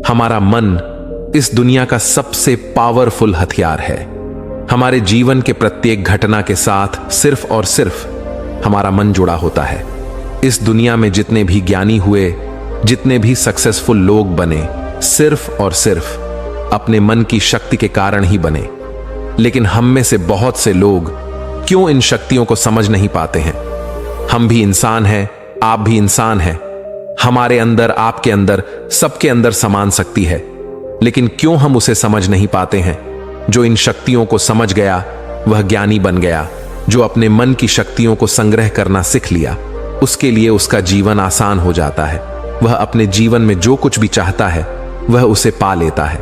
हमारा मन इस दुनिया का सबसे पावरफुल हथियार है। हमारे जीवन के प्रत्येक घटना के साथ सिर्फ और सिर्फ हमारा मन जुड़ा होता है। इस दुनिया में जितने भी ज्ञानी हुए, जितने भी सक्सेसफुल लोग बने, सिर्फ और सिर्फ अपने मन की शक्ति के कारण ही बने। लेकिन हम में से बहुत से लोग क्यों इन शक्तियों को समझ नहीं पाते हैं? हम भी इंसान हैं, आप भी इंसान हैं। हमारे अंदर, आपके अंदर, सबके अंदर समान शक्ति है, लेकिन क्यों हम उसे समझ नहीं पाते हैं? जो इन शक्तियों को समझ गया वह ज्ञानी बन गया। जो अपने मन की शक्तियों को संग्रह करना सीख लिया, उसके लिए उसका जीवन आसान हो जाता है। वह अपने जीवन में जो कुछ भी चाहता है वह उसे पा लेता है।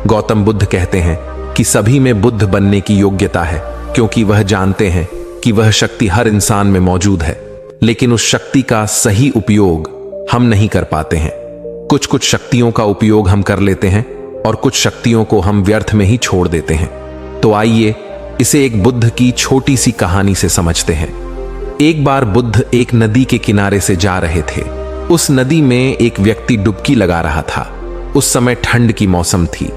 गौतम बुद्ध कहते हैं कि सभी में बुद्ध बनने की योग्यता है, क्योंकि वह जानते हैं कि वह शक्ति हर इंसान में मौजूद है, लेकिन उस शक्ति का सही उपयोग हम नहीं कर पाते हैं। कुछ कुछ शक्तियों का उपयोग हम कर लेते हैं और कुछ शक्तियों को हम व्यर्थ में ही छोड़ देते हैं। तो आइए इसे एक बुद्ध की छोटी सी कहानी से समझते हैं। एक बार बुद्ध एक नदी के किनारे से जा रहे थे। उस नदी में एक व्यक्ति डुबकी लगा रहा था। उस समय ठंड की मौसम थी।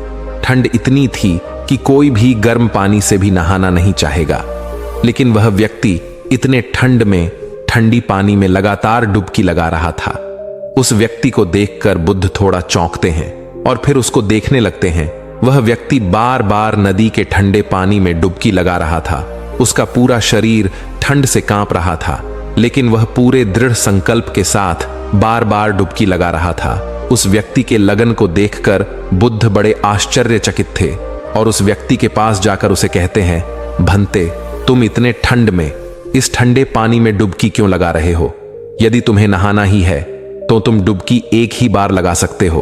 ठंड इतनी थी कि कोई भी गर्म पानी से भी नहाना नहीं चाहेगा, लेकिन वह व्यक्ति इतने ठंड में ठंडी पानी में लगातार डुबकी लगा रहा था। उस व्यक्ति को देखकर बुद्ध थोड़ा चौंकते हैं और फिर उसको देखने लगते हैं। वह व्यक्ति बार बार नदी के ठंडे पानी में डुबकी लगा रहा था। उसका पूरा शरीर ठंड से कांप रहा था, लेकिन वह पूरे दृढ़ संकल्प के साथ बार बार डुबकी लगा रहा था। उस व्यक्ति के लगन को देखकर बुद्ध बड़े आश्चर्यचकित थे और उस व्यक्ति के पास जाकर उसे कहते हैं, भंते, तुम इतने ठंड में इस ठंडे पानी में डुबकी क्यों लगा रहे हो? यदि तुम्हें नहाना ही है तो तुम डुबकी एक ही बार लगा सकते हो।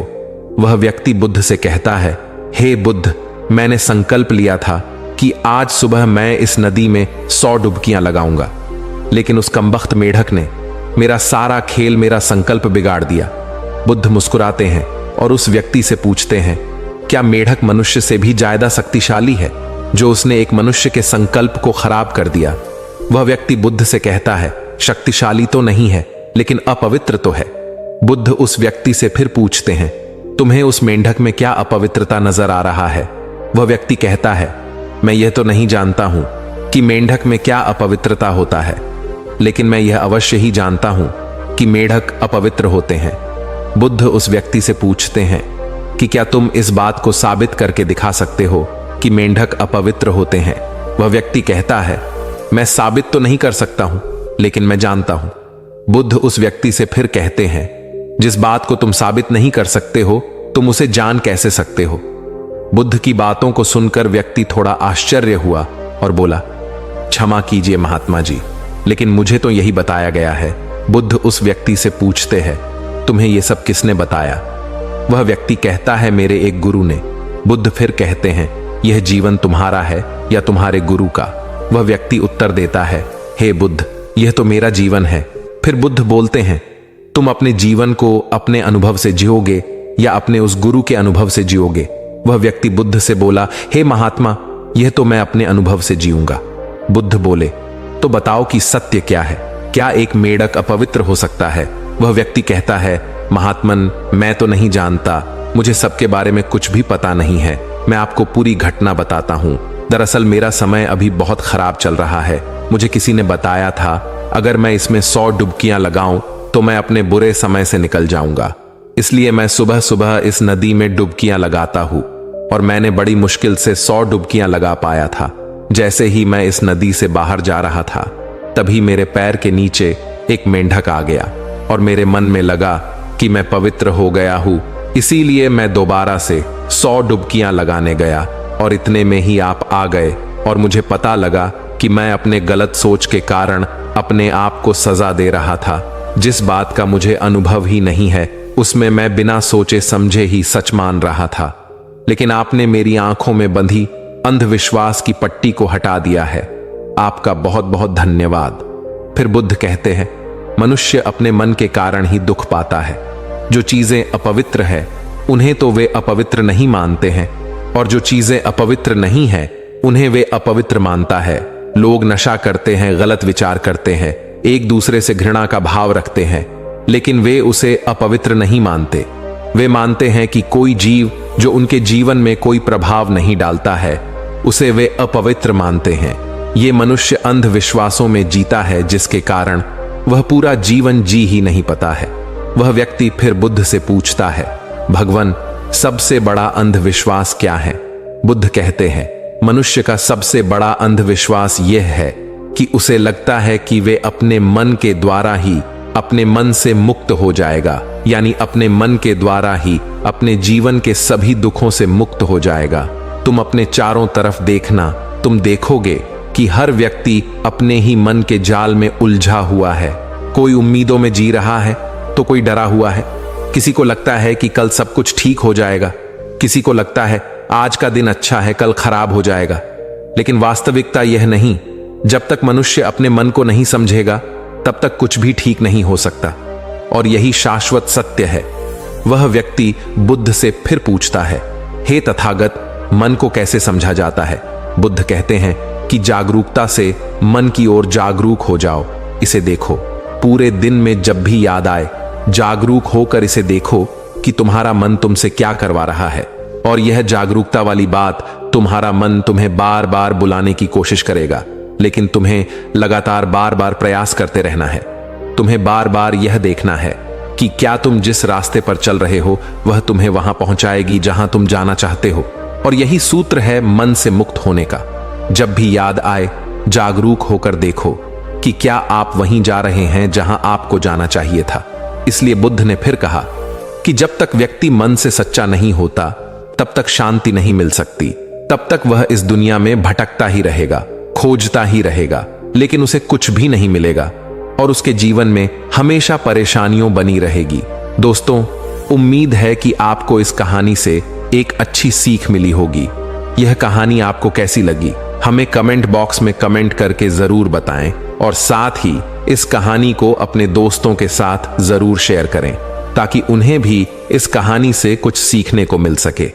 वह व्यक्ति बुद्ध से कहता है, हे बुद्ध, मैंने संकल्प लिया था कि आज सुबह मैं इस नदी में 100 डुबकियां लगाऊंगा, लेकिन उस कमबख्त मेढक ने मेरा सारा खेल, मेरा संकल्प बिगाड़ दिया। बुद्ध मुस्कुराते हैं और उस व्यक्ति से पूछते हैं, क्या मेढक मनुष्य से भी ज्यादा शक्तिशाली है, जो उसने एक मनुष्य के संकल्प को खराब कर दिया? वह व्यक्ति बुद्ध से कहता है, शक्तिशाली तो नहीं है, लेकिन अपवित्र तो है। बुद्ध उस व्यक्ति से फिर पूछते हैं, तुम्हें उस मेंढक में क्या अपवित्रता नजर आ रहा है? वह व्यक्ति कहता है, मैं यह तो नहीं जानता हूं कि मेंढक में क्या अपवित्रता होता है, लेकिन मैं यह अवश्य ही जानता हूं कि मेढक अपवित्र होते हैं। बुद्ध उस व्यक्ति से पूछते हैं कि क्या तुम इस बात को साबित करके दिखा सकते हो कि मेंढक अपवित्र होते हैं? वह व्यक्ति कहता है, मैं साबित तो नहीं कर सकता हूं, लेकिन मैं जानता हूं। बुद्ध उस व्यक्ति से फिर कहते हैं, जिस बात को तुम साबित नहीं कर सकते हो, तुम उसे जान कैसे सकते हो? बुद्ध की बातों को सुनकर व्यक्ति थोड़ा आश्चर्य हुआ और बोला, क्षमा कीजिए महात्मा जी, लेकिन मुझे तो यही बताया गया है। बुद्ध उस व्यक्ति से पूछते हैं, तुम्हें यह सब किसने बताया? वह व्यक्ति कहता है, मेरे एक गुरु ने। बुद्ध फिर कहते हैं, यह जीवन तुम्हारा है या तुम्हारे गुरु का? वह व्यक्ति उत्तर देता है, हे बुद्ध, यह तो मेरा जीवन है। फिर बुद्ध बोलते हैं, तुम अपने जीवन को अपने अनुभव से जियोगे या अपने उस गुरु के अनुभव से जियोगे? वह व्यक्ति बुद्ध से बोला, हे महात्मा, यह तो मैं अपने अनुभव से जीऊंगा। बुद्ध बोले, तो बताओ कि सत्य क्या है? क्या एक मेढक अपवित्र हो सकता है? वह व्यक्ति कहता है, महात्मन, मैं तो नहीं जानता, मुझे सबके बारे में कुछ भी पता नहीं है। मैं आपको पूरी घटना बताता हूं। दरअसल मेरा समय अभी बहुत खराब चल रहा है। मुझे किसी ने बताया था, अगर मैं इसमें 100 डुबकियां लगाऊं तो मैं अपने बुरे समय से निकल जाऊंगा। इसलिए मैं सुबह सुबह इस नदी में डुबकियां लगाता हूं और मैंने बड़ी मुश्किल से 100 डुबकियां लगा पाया था। जैसे ही मैं इस नदी से बाहर जा रहा था, तभी मेरे पैर के नीचे एक मेंढक आ गया और मेरे मन में लगा कि मैं पवित्र हो गया हूं, इसीलिए मैं दोबारा से 100 डुबकियां लगाने गया और इतने में ही आप आ गए और मुझे पता लगा कि मैं अपने गलत सोच के कारण अपने आप को सजा दे रहा था। जिस बात का मुझे अनुभव ही नहीं है, उसमें मैं बिना सोचे समझे ही सच मान रहा था, लेकिन आपने मेरी आंखों में बंधी अंधविश्वास की पट्टी को हटा दिया है। आपका बहुत बहुत धन्यवाद। फिर बुद्ध कहते हैं, मनुष्य अपने मन के कारण ही दुख पाता है। जो चीजें अपवित्र है उन्हें तो वे अपवित्र नहीं मानते हैं, और जो चीजें अपवित्र नहीं है उन्हें वे अपवित्र मानता है। लोग नशा करते हैं, गलत विचार करते हैं, एक दूसरे से घृणा का भाव रखते हैं, लेकिन वे उसे अपवित्र नहीं मानते। वे मानते हैं कि कोई जीव जो उनके जीवन में कोई प्रभाव नहीं डालता है उसे वे अपवित्र मानते हैं। ये मनुष्य अंधविश्वासों में जीता है, जिसके कारण वह पूरा जीवन जी ही नहीं पाता है। वह व्यक्ति फिर बुद्ध से पूछता है, भगवान, सबसे बड़ा अंधविश्वास क्या है? बुद्ध कहते हैं, मनुष्य का सबसे बड़ा अंधविश्वास यह है कि उसे लगता है कि वे अपने मन के द्वारा ही अपने मन से मुक्त हो जाएगा, यानी अपने मन के द्वारा ही अपने जीवन के सभी दुखों से मुक्त हो जाएगा। तुम अपने चारों तरफ देखना, तुम देखोगे कि हर व्यक्ति अपने ही मन के जाल में उलझा हुआ है। कोई उम्मीदों में जी रहा है तो कोई डरा हुआ है। किसी को लगता है कि कल सब कुछ ठीक हो जाएगा, किसी को लगता है आज का दिन अच्छा है, कल खराब हो जाएगा। लेकिन वास्तविकता यह नहीं, जब तक मनुष्य अपने मन को नहीं समझेगा तब तक कुछ भी ठीक नहीं हो सकता। और यही शाश्वत सत्य है। वह व्यक्ति बुद्ध से फिर पूछता है, हे तथागत, मन को कैसे समझा जाता है? बुद्ध कहते हैं कि जागरूकता से मन की ओर जागरूक हो जाओ। इसे देखो, पूरे दिन में जब भी याद आए जागरूक होकर इसे देखो कि तुम्हारा मन तुमसे क्या करवा रहा है। और यह जागरूकता वाली बात, तुम्हारा मन तुम्हें बार बार बुलाने की कोशिश करेगा, लेकिन तुम्हें लगातार बार बार प्रयास करते रहना है। तुम्हें बार बार यह देखना है कि क्या तुम जिस रास्ते पर चल रहे हो वह तुम्हें वहां पहुंचाएगी जहां तुम जाना चाहते हो। और यही सूत्र है मन से मुक्त होने का। जब भी याद आए जागरूक होकर देखो कि क्या आप वहीं जा रहे हैं जहां आपको जाना चाहिए था। इसलिए बुद्ध ने फिर कहा कि जब तक व्यक्ति मन से सच्चा नहीं होता तब तक शांति नहीं मिल सकती। तब तक वह इस दुनिया में भटकता ही रहेगा, खोजता ही रहेगा, लेकिन उसे कुछ भी नहीं मिलेगा और उसके जीवन में हमेशा परेशानियों बनी रहेगी। दोस्तों, उम्मीद है कि आपको इस कहानी से एक अच्छी सीख मिली होगी। यह कहानी आपको कैसी लगी हमें कमेंट बॉक्स में कमेंट करके जरूर बताएं और साथ ही इस कहानी को अपने दोस्तों के साथ जरूर शेयर करें ताकि उन्हें भी इस कहानी से कुछ सीखने को मिल सके।